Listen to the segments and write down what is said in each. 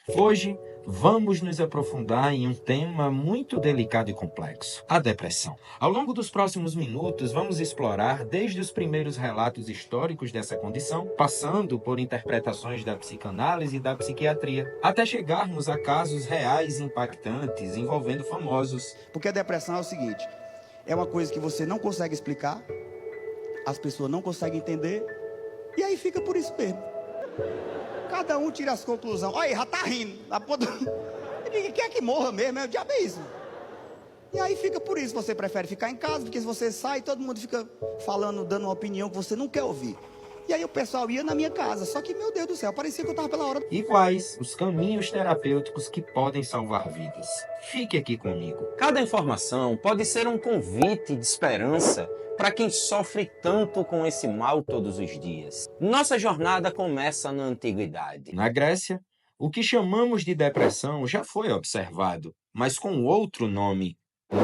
Hoje, vamos nos aprofundar em um tema muito delicado e complexo, a depressão. Ao longo dos próximos minutos, vamos explorar desde os primeiros relatos históricos dessa condição, passando por interpretações da psicanálise e da psiquiatria, até chegarmos a casos reais e impactantes envolvendo famosos. Porque a depressão é o seguinte, é uma coisa que você não consegue explicar, as pessoas não conseguem entender, e aí fica por isso mesmo. Cada um tira as conclusões. Olha, já tá rindo. Ninguém quer que morra mesmo, é o diabo é isso. E aí fica por isso, você prefere ficar em casa, porque se você sai, todo mundo fica falando, dando uma opinião que você não quer ouvir. E aí o pessoal ia na minha casa, só que, meu Deus do céu, parecia que eu tava pela hora. E quais os caminhos terapêuticos que podem salvar vidas? Fique aqui comigo. Cada informação pode ser um convite de esperança para quem sofre tanto com esse mal todos os dias. Nossa jornada começa na antiguidade. Na Grécia, o que chamamos de depressão já foi observado, mas com outro nome,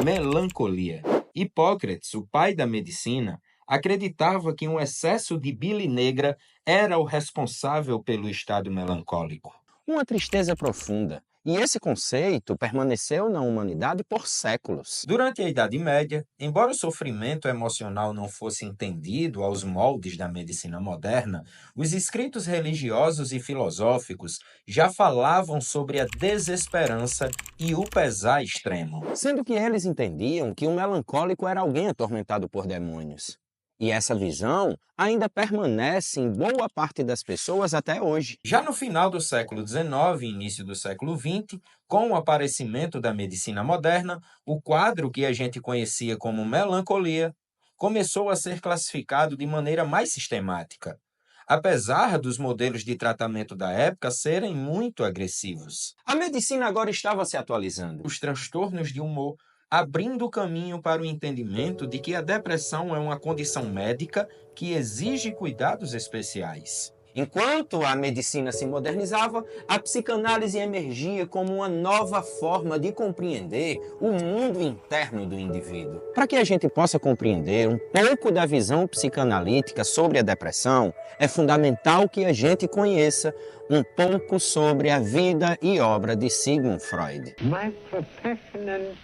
melancolia. Hipócrates, o pai da medicina, acreditava que um excesso de bile negra era o responsável pelo estado melancólico. Uma tristeza profunda. E esse conceito permaneceu na humanidade por séculos. Durante a Idade Média, embora o sofrimento emocional não fosse entendido aos moldes da medicina moderna, os escritos religiosos e filosóficos já falavam sobre a desesperança e o pesar extremo. Sendo que eles entendiam que o melancólico era alguém atormentado por demônios. E essa visão ainda permanece em boa parte das pessoas até hoje. Já no final do século XIX e início do século XX, com o aparecimento da medicina moderna, o quadro que a gente conhecia como melancolia começou a ser classificado de maneira mais sistemática, apesar dos modelos de tratamento da época serem muito agressivos. A medicina agora estava se atualizando. Os transtornos de humor abrindo o caminho para o entendimento de que a depressão é uma condição médica que exige cuidados especiais. Enquanto a medicina se modernizava, a psicanálise emergia como uma nova forma de compreender o mundo interno do indivíduo. Para que a gente possa compreender um pouco da visão psicanalítica sobre a depressão, é fundamental que a gente conheça um pouco sobre a vida e obra de Sigmund Freud. My profession and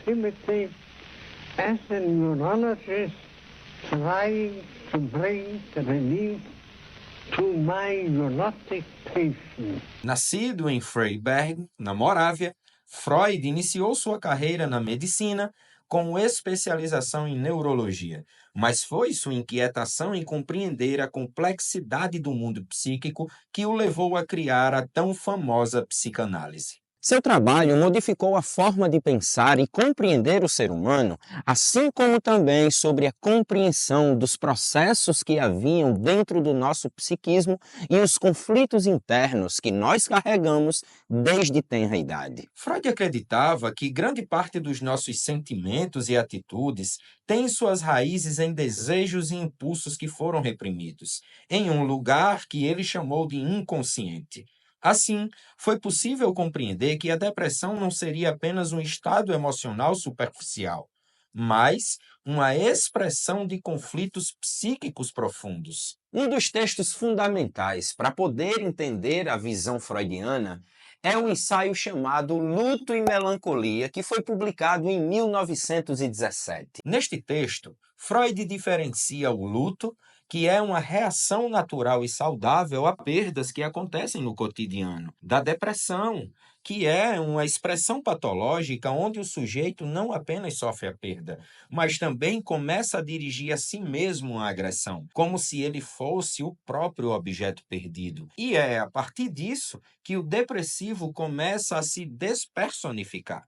activity as a neurologist trying to bring relief to my neurotic patient. Nascido em Freiberg, na Morávia, Freud iniciou sua carreira na medicina com especialização em neurologia, mas foi sua inquietação em compreender a complexidade do mundo psíquico que o levou a criar a tão famosa psicanálise. Seu trabalho modificou a forma de pensar e compreender o ser humano, assim como também sobre a compreensão dos processos que haviam dentro do nosso psiquismo e os conflitos internos que nós carregamos desde tenra idade. Freud acreditava que grande parte dos nossos sentimentos e atitudes tem suas raízes em desejos e impulsos que foram reprimidos, em um lugar que ele chamou de inconsciente. Assim, foi possível compreender que a depressão não seria apenas um estado emocional superficial, mas uma expressão de conflitos psíquicos profundos. Um dos textos fundamentais para poder entender a visão freudiana é um ensaio chamado Luto e Melancolia, que foi publicado em 1917. Neste texto, Freud diferencia o luto, que é uma reação natural e saudável a perdas que acontecem no cotidiano, da depressão, que é uma expressão patológica onde o sujeito não apenas sofre a perda, mas também começa a dirigir a si mesmo uma agressão, como se ele fosse o próprio objeto perdido. E é a partir disso que o depressivo começa a se despersonificar.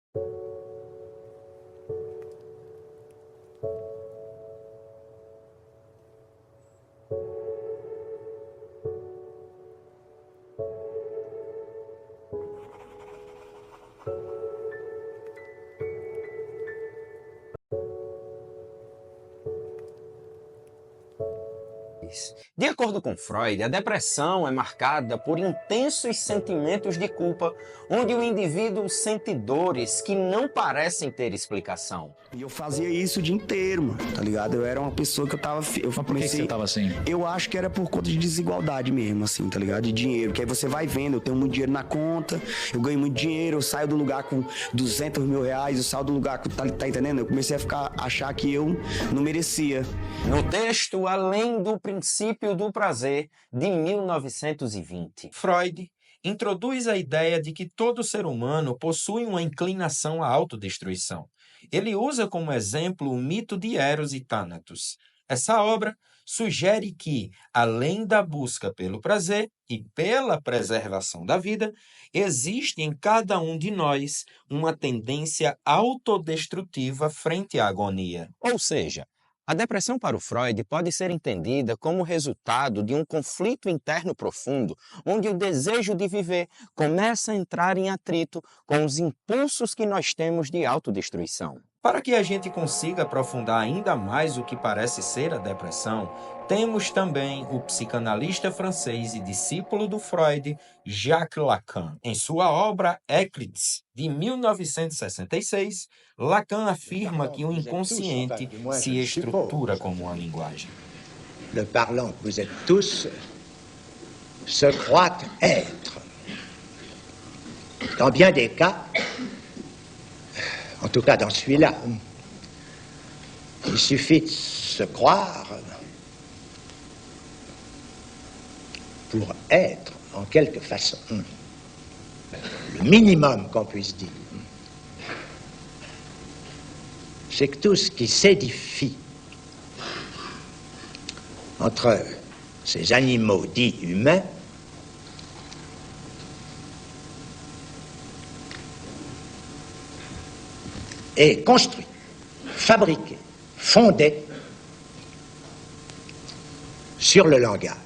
deles. De acordo com Freud, a depressão é marcada por intensos sentimentos de culpa, onde o indivíduo sente dores que não parecem ter explicação. E eu fazia isso o dia inteiro, mano, tá ligado? Eu era uma pessoa que eu tava... Mas por que você tava assim? Eu acho que era por conta de desigualdade mesmo, assim, tá ligado? De dinheiro, que aí você vai vendo, eu tenho muito dinheiro na conta, eu ganho muito dinheiro, eu saio do lugar com 200 mil reais, eu saio do lugar com... Tá entendendo? Eu comecei a achar que eu não merecia. No texto Além do Princípio do Prazer, de 1920. Freud introduz a ideia de que todo ser humano possui uma inclinação à autodestruição. Ele usa como exemplo o mito de Eros e Thanatos. Essa obra sugere que, além da busca pelo prazer e pela preservação da vida, existe em cada um de nós uma tendência autodestrutiva frente à agonia. Ou seja, a depressão para o Freud pode ser entendida como resultado de um conflito interno profundo, onde o desejo de viver começa a entrar em atrito com os impulsos que nós temos de autodestruição. Para que a gente consiga aprofundar ainda mais o que parece ser a depressão, temos também o psicanalista francês e discípulo do Freud, Jacques Lacan. Em sua obra Éclipse, de 1966, Lacan afirma que o inconsciente se estrutura como uma linguagem. Le parlant que vous êtes tous se croit être. Dans bien des cas, en tout cas dans celui-là, il suffit de se croire pour être en quelque façon. Le minimum qu'on puisse dire, c'est que tout ce qui s'édifie entre ces animaux dits humains est construit, fabriqué, fondé sur le langage.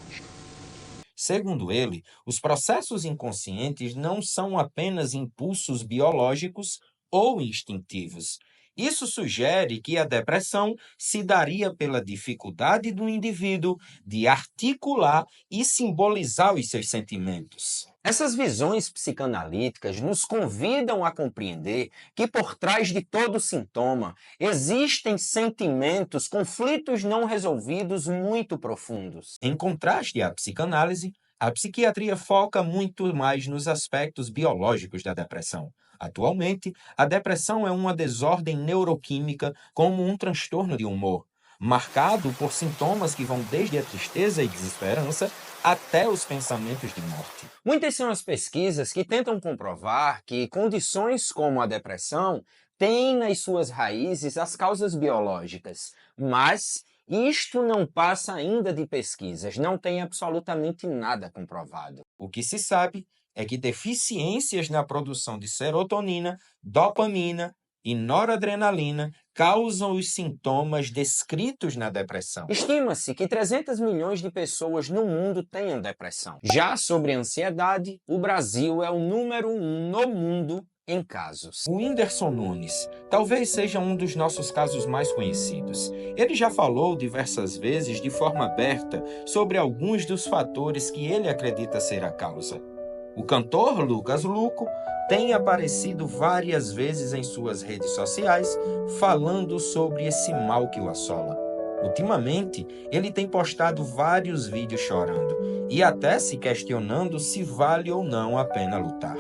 Segundo ele, os processos inconscientes não são apenas impulsos biológicos ou instintivos. Isso sugere que a depressão se daria pela dificuldade do indivíduo de articular e simbolizar os seus sentimentos. Essas visões psicanalíticas nos convidam a compreender que por trás de todo sintoma existem sentimentos, conflitos não resolvidos muito profundos. Em contraste à psicanálise, a psiquiatria foca muito mais nos aspectos biológicos da depressão. Atualmente, a depressão é uma desordem neuroquímica como um transtorno de humor, marcado por sintomas que vão desde a tristeza e desesperança até os pensamentos de morte. Muitas são as pesquisas que tentam comprovar que condições como a depressão têm nas suas raízes as causas biológicas, mas isto não passa ainda de pesquisas, não tem absolutamente nada comprovado. O que se sabe é que deficiências na produção de serotonina, dopamina e noradrenalina causam os sintomas descritos na depressão. Estima-se que 300 milhões de pessoas no mundo tenham depressão. Já sobre a ansiedade, o Brasil é o número 1 no mundo em casos. O Whindersson Nunes talvez seja um dos nossos casos mais conhecidos. Ele já falou diversas vezes de forma aberta sobre alguns dos fatores que ele acredita ser a causa. O cantor Lucas Luco tem aparecido várias vezes em suas redes sociais falando sobre esse mal que o assola. Ultimamente, ele tem postado vários vídeos chorando e até se questionando se vale ou não a pena lutar.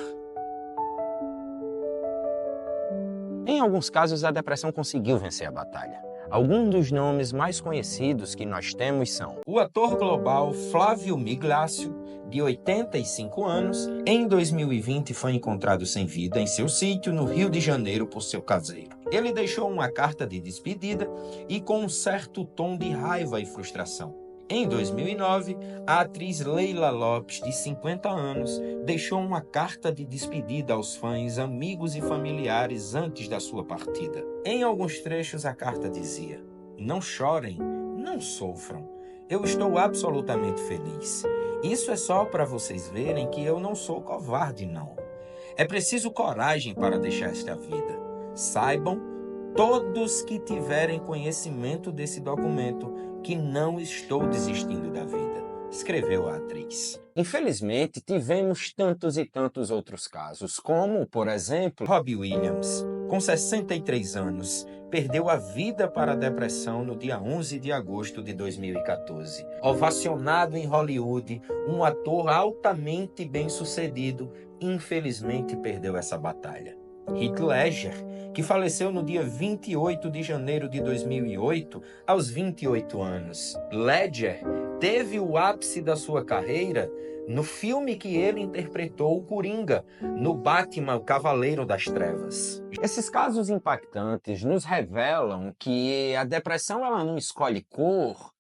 Em alguns casos, a depressão conseguiu vencer a batalha. Alguns dos nomes mais conhecidos que nós temos são o ator global Flávio Miglácio, de 85 anos, em 2020 foi encontrado sem vida em seu sítio no Rio de Janeiro por seu caseiro. Ele deixou uma carta de despedida e com um certo tom de raiva e frustração. Em 2009, a atriz Leila Lopes, de 50 anos, deixou uma carta de despedida aos fãs, amigos e familiares antes da sua partida. Em alguns trechos, a carta dizia: "Não chorem, não sofram. Eu estou absolutamente feliz. Isso é só para vocês verem que eu não sou covarde, não. É preciso coragem para deixar esta vida. Saibam todos que tiverem conhecimento desse documento que não estou desistindo da vida, escreveu a atriz. Infelizmente, tivemos tantos e tantos outros casos, como, por exemplo, Robbie Williams, com 63 anos, perdeu a vida para a depressão no dia 11 de agosto de 2014. Ovacionado em Hollywood, um ator altamente bem-sucedido, infelizmente perdeu essa batalha. Heath Ledger, que faleceu no dia 28 de janeiro de 2008, aos 28 anos. Ledger teve o ápice da sua carreira no filme que ele interpretou, o Coringa, no Batman, o Cavaleiro das Trevas. Esses casos impactantes nos revelam que a depressão ela não escolhe cor,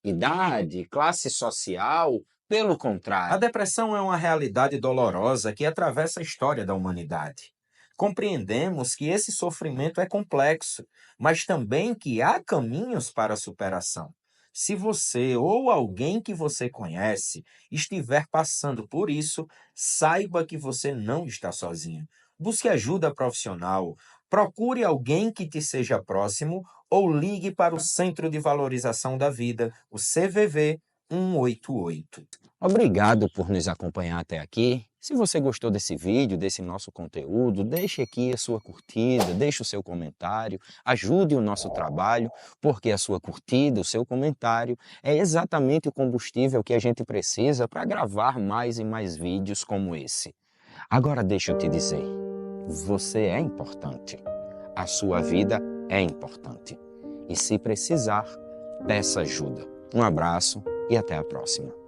idade, classe social, pelo A contrário. depressão é uma realidade dolorosa que atravessa a história da humanidade. Compreendemos que esse sofrimento é complexo, mas também que há caminhos para a superação. Se você ou alguém que você conhece estiver passando por isso, saiba que você não está sozinho. Busque ajuda profissional, procure alguém que te seja próximo ou ligue para o Centro de Valorização da Vida, o CVV 188. Obrigado por nos acompanhar até aqui. Se você gostou desse vídeo, desse nosso conteúdo, deixe aqui a sua curtida, deixe o seu comentário, ajude o nosso trabalho, porque a sua curtida, o seu comentário é exatamente o combustível que a gente precisa para gravar mais e mais vídeos como esse. Agora deixa eu te dizer, você é importante, a sua vida é importante. E se precisar, peça ajuda. Um abraço e até a próxima.